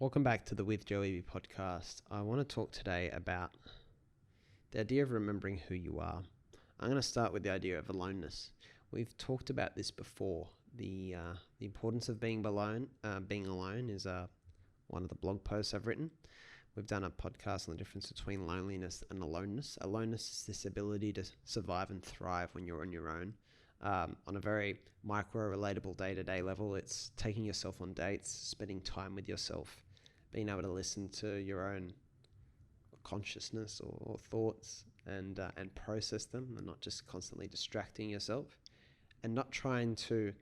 Welcome back to the With Joe Wehbe Podcast. I want to talk today about the idea of remembering who you are. I'm going to start with the idea of aloneness. We've talked about this before. The importance of being alone. Being alone is one of the blog posts I've written. We've done a podcast on the difference between loneliness and aloneness. Aloneness is this ability to survive and thrive when you're on your own. On a very micro, relatable day-to-day level, it's taking yourself on dates, spending time with yourself, being able to listen to your own consciousness or thoughts and process them, and not just constantly distracting yourself, and not trying to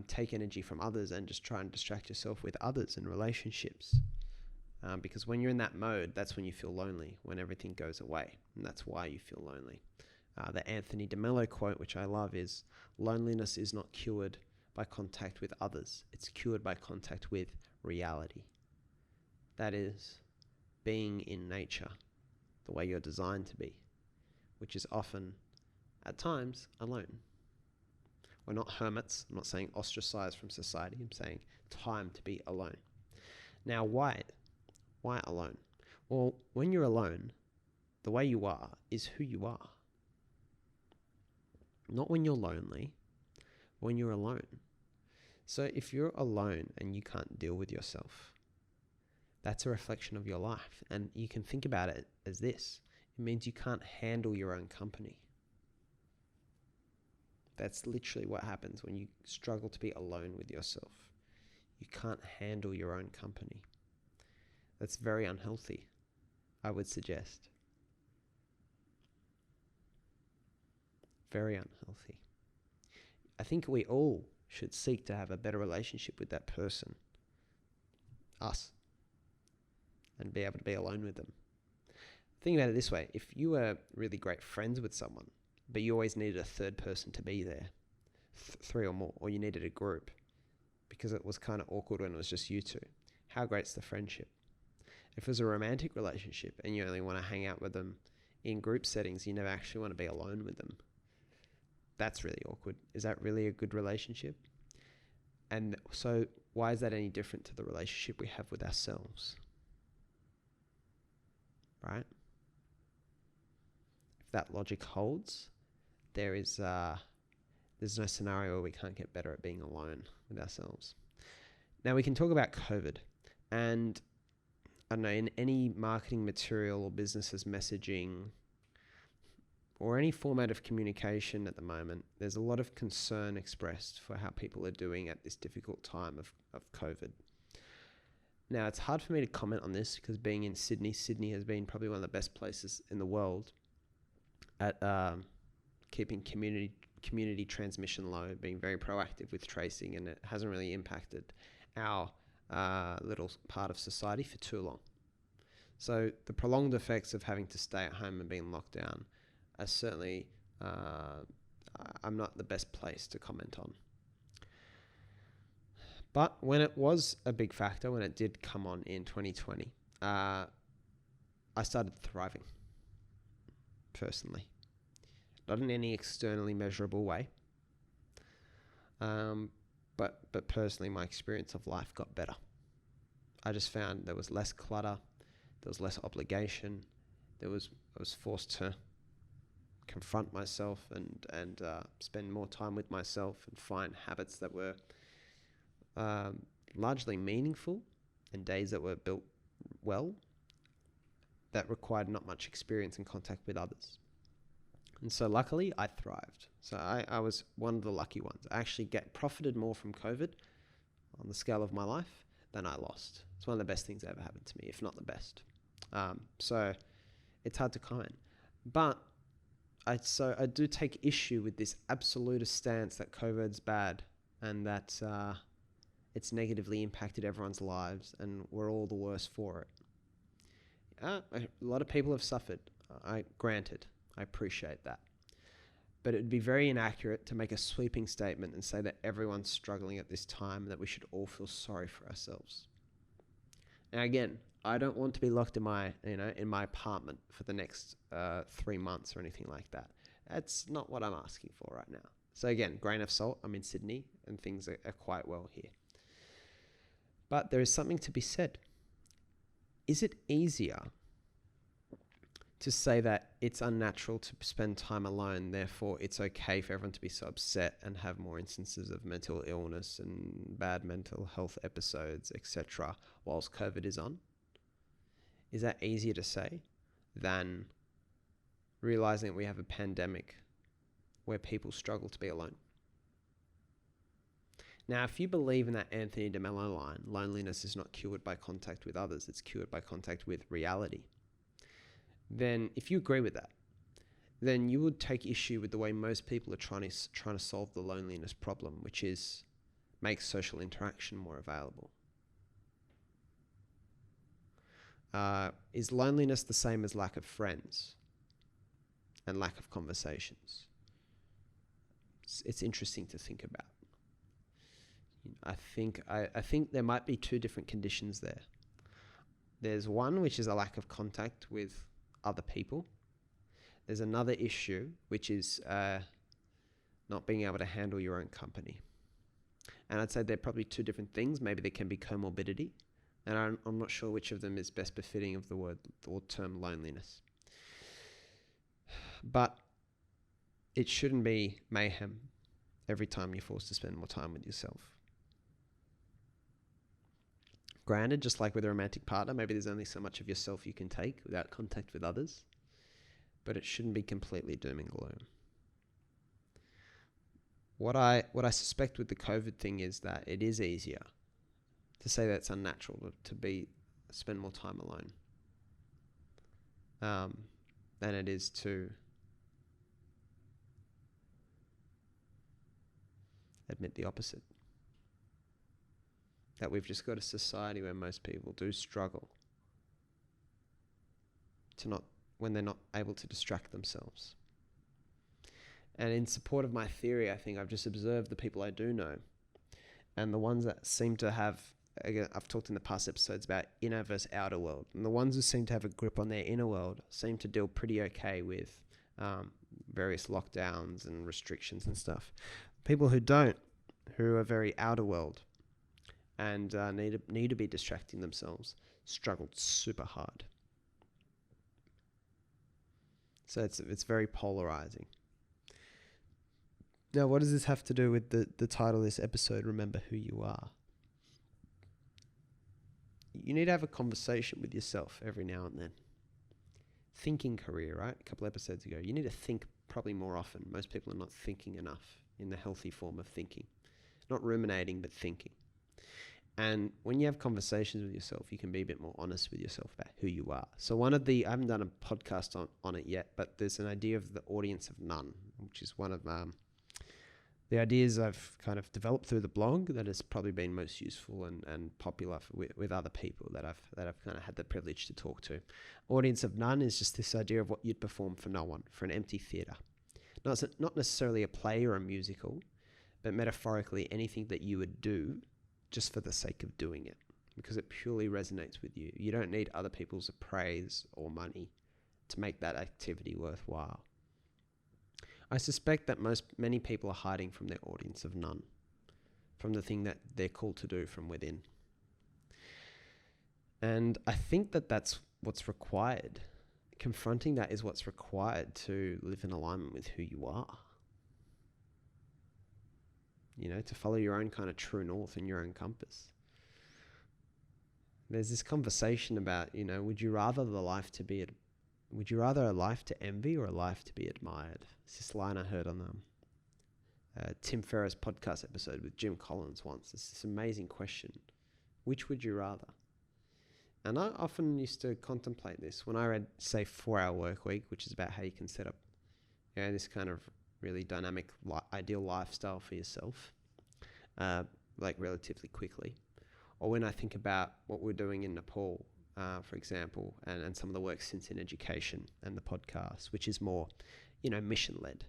take energy from others and just try and distract yourself with others and relationships. Because when you're in that mode, that's when you feel lonely, when everything goes away, and that's why you feel lonely. The Anthony DeMello quote, which I love, is, "Loneliness is not cured by contact with others. It's cured by contact with reality." That is, being in nature the way you're designed to be, which is often, at times, alone. We're not hermits. I'm not saying ostracized from society. I'm saying time to be alone. Now, why? Why alone? Well, when you're alone, the way you are is who you are. Not when you're lonely, when you're alone. So if you're alone and you can't deal with yourself, that's a reflection of your life. And you can think about it as this. It means you can't handle your own company. That's literally what happens when you struggle to be alone with yourself. You can't handle your own company. That's very unhealthy, I would suggest. Very unhealthy. I think we all should seek to have a better relationship with that person, us, and be able to be alone with them. Think about it this way. If you were really great friends with someone, but you always needed a third person to be there, three or more, or you needed a group because it was kind of awkward when it was just you two, how great's the friendship? If it was a romantic relationship and you only want to hang out with them in group settings, you never actually want to be alone with them. That's really awkward. Is that really a good relationship? And so why is that any different to the relationship we have with ourselves? Right? If that logic holds, there's no scenario where we can't get better at being alone with ourselves. Now we can talk about COVID, and I don't know, in any marketing material or business's messaging or any format of communication at the moment, there's a lot of concern expressed for how people are doing at this difficult time of COVID. Now, it's hard for me to comment on this because being in Sydney has been probably one of the best places in the world at keeping community transmission low, being very proactive with tracing, and it hasn't really impacted our little part of society for too long. So the prolonged effects of having to stay at home and being locked down are certainly, I'm not the best place to comment on. But when it was a big factor, when it did come on in 2020, I started thriving, personally. Not in any externally measurable way, but personally, my experience of life got better. I just found there was less clutter, there was less obligation, I was forced to confront myself and spend more time with myself and find habits that were largely meaningful and days that were built well that required not much experience and contact with others. And so luckily I thrived. So I was one of the lucky ones. I actually profited more from COVID on the scale of my life than I lost. It's one of the best things that ever happened to me, if not the best. So it's hard to comment. But I do take issue with this absolutist stance that COVID's bad and that it's negatively impacted everyone's lives and we're all the worse for it. A lot of people have suffered. Granted, I appreciate that. But it would be very inaccurate to make a sweeping statement and say that everyone's struggling at this time and that we should all feel sorry for ourselves. Now again, I don't want to be locked in my apartment for the next 3 months or anything like that. That's not what I'm asking for right now. So again, grain of salt, I'm in Sydney and things are quite well here. But there is something to be said. Is it easier to say that it's unnatural to spend time alone, therefore it's okay for everyone to be so upset and have more instances of mental illness and bad mental health episodes, etc., whilst COVID is on? Is that easier to say than realizing that we have a pandemic where people struggle to be alone? Now, if you believe in that Anthony DeMello line, loneliness is not cured by contact with others, it's cured by contact with reality, then if you agree with that, then you would take issue with the way most people are trying to solve the loneliness problem, which is make social interaction more available. Is loneliness the same as lack of friends and lack of conversations? It's interesting to think about. I think there might be two different conditions there. There's one which is a lack of contact with other people. There's another issue which is not being able to handle your own company. And I'd say they're probably two different things. Maybe there can be comorbidity, and I'm not sure which of them is best befitting of the word or term loneliness. But it shouldn't be mayhem every time you're forced to spend more time with yourself. Granted, just like with a romantic partner, maybe there's only so much of yourself you can take without contact with others, but it shouldn't be completely doom and gloom. What I suspect with the COVID thing is that it is easier to say that it's unnatural to spend more time alone than it is to admit the opposite. That we've just got a society where most people do struggle when they're not able to distract themselves. And in support of my theory, I think I've just observed the people I do know, and the ones that seem to have, again, I've talked in the past episodes about inner versus outer world, and the ones who seem to have a grip on their inner world seem to deal pretty okay with various lockdowns and restrictions and stuff. People who don't, who are very outer world and need to be distracting themselves, struggled super hard. So it's very polarizing. Now, what does this have to do with the title of this episode, Remember Who You Are? You need to have a conversation with yourself every now and then. Thinking career, right? A couple episodes ago. You need to think probably more often. Most people are not thinking enough in the healthy form of thinking. Not ruminating, but thinking. And when you have conversations with yourself, you can be a bit more honest with yourself about who you are. So I haven't done a podcast on it yet, but there's an idea of the audience of none, which is one of the ideas I've kind of developed through the blog that has probably been most useful and popular with other people that I've kind of had the privilege to talk to. Audience of none is just this idea of what you'd perform for no one, for an empty theatre. Not necessarily a play or a musical, but metaphorically anything that you would do just for the sake of doing it, because it purely resonates with you. You don't need other people's praise or money to make that activity worthwhile. I suspect that many people are hiding from their audience of none, from the thing that they're called to do from within. And I think that that's what's required. Confronting that is what's required to live in alignment with who you are. To follow your own kind of true north and your own compass. There's this conversation about, would you rather a life to envy or a life to be admired? It's this line I heard on Tim Ferriss' podcast episode with Jim Collins once. It's this amazing question. Which would you rather? And I often used to contemplate this when I read, say, 4-Hour Workweek, which is about how you can set up this kind of really dynamic, ideal lifestyle for yourself, relatively quickly. Or when I think about what we're doing in Nepal, for example, and some of the work since in education and the podcast, which is more, mission-led.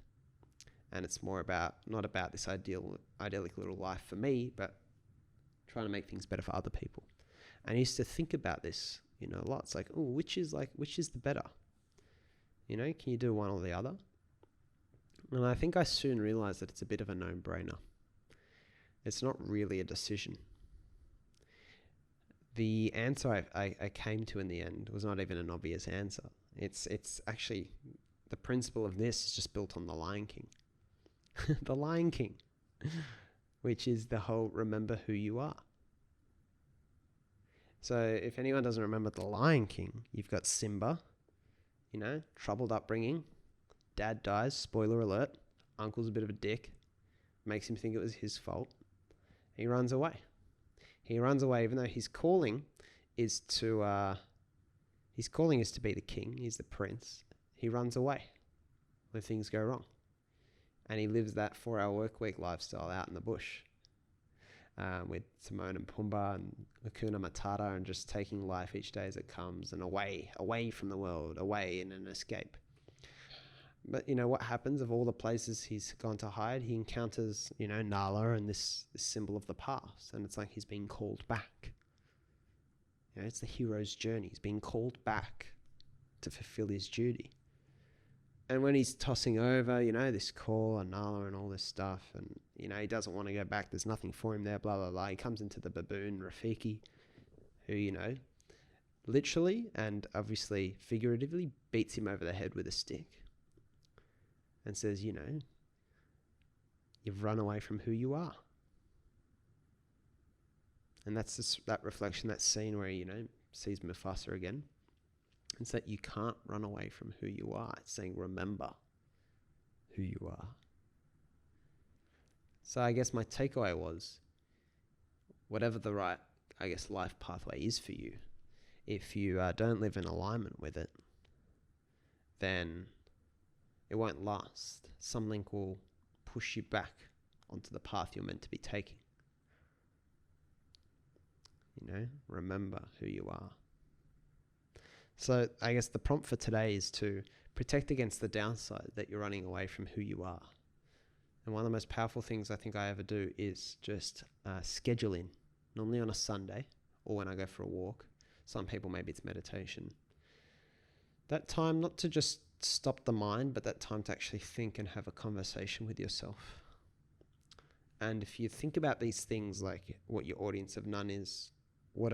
And it's more not about this idyllic little life for me, but trying to make things better for other people. And I used to think about this, a lot. It's like, which is the better? Can you do one or the other? And I think I soon realized that it's a bit of a no-brainer. It's not really a decision. The answer I came to in the end was not even an obvious answer. It's actually, the principle of this is just built on the Lion King. The Lion King, which is the whole remember who you are. So if anyone doesn't remember the Lion King, you've got Simba, troubled upbringing. Dad dies, spoiler alert. Uncle's a bit of a dick. Makes him think it was his fault. He runs away. Even though his calling is to be the king. He's the prince. He runs away when things go wrong. And he lives that 4-hour work week lifestyle out in the bush. With Timon and Pumbaa and Hakuna Matata, and just taking life each day as it comes, and away from the world, away in an escape. But what happens? Of all the places he's gone to hide, he encounters Nala and this symbol of the past, and it's like he's being called back. It's the hero's journey. He's being called back to fulfill his duty. And when he's tossing over, this call on Nala and all this stuff, and, he doesn't want to go back, there's nothing for him there, blah, blah, blah. He comes into the baboon, Rafiki, who, literally and obviously figuratively beats him over the head with a stick and says, you've run away from who you are. And that's that reflection, that scene where he, sees Mufasa again. It's that you can't run away from who you are. It's saying, remember who you are. So I guess my takeaway was, whatever the right, life pathway is for you, if you don't live in alignment with it, then it won't last. Some link will push you back onto the path you're meant to be taking. Remember who you are. So I guess the prompt for today is to protect against the downside that you're running away from who you are. And one of the most powerful things I think I ever do is just schedule in, normally on a Sunday or when I go for a walk. Some people, maybe it's meditation. That time not to just stop the mind, but that time to actually think and have a conversation with yourself. And if you think about these things, like what your audience of none is, what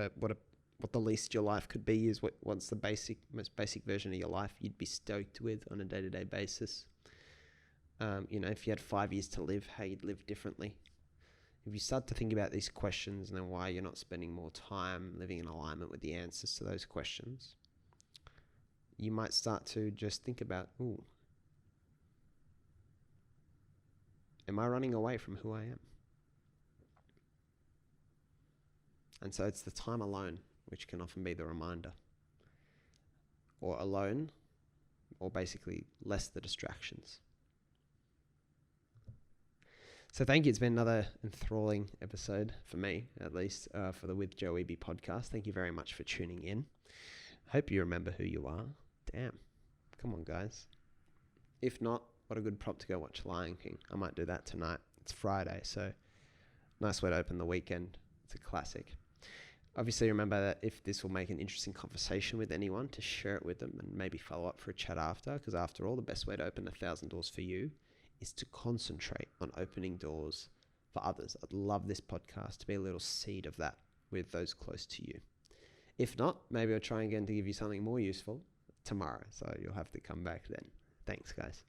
the least your life could be is what's the most basic version of your life you'd be stoked with on a day-to-day basis. If you had 5 years to live, how you'd live differently. If you start to think about these questions and then why you're not spending more time living in alignment with the answers to those questions, you might start to just think about, am I running away from who I am? And so it's the time alone which can often be the reminder. Or alone, or basically less the distractions. So thank you. It's been another enthralling episode, for me at least, for the With Joe Wehbe podcast. Thank you very much for tuning in. Hope you remember who you are. Damn. Come on, guys. If not, what a good prompt to go watch Lion King. I might do that tonight. It's Friday, so nice way to open the weekend. It's a classic. Obviously, remember that if this will make an interesting conversation with anyone, to share it with them and maybe follow up for a chat after, because after all, the best way to open 1,000 doors for you is to concentrate on opening doors for others. I'd love this podcast to be a little seed of that with those close to you. If not, maybe I'll try again to give you something more useful tomorrow, so you'll have to come back then. Thanks, guys.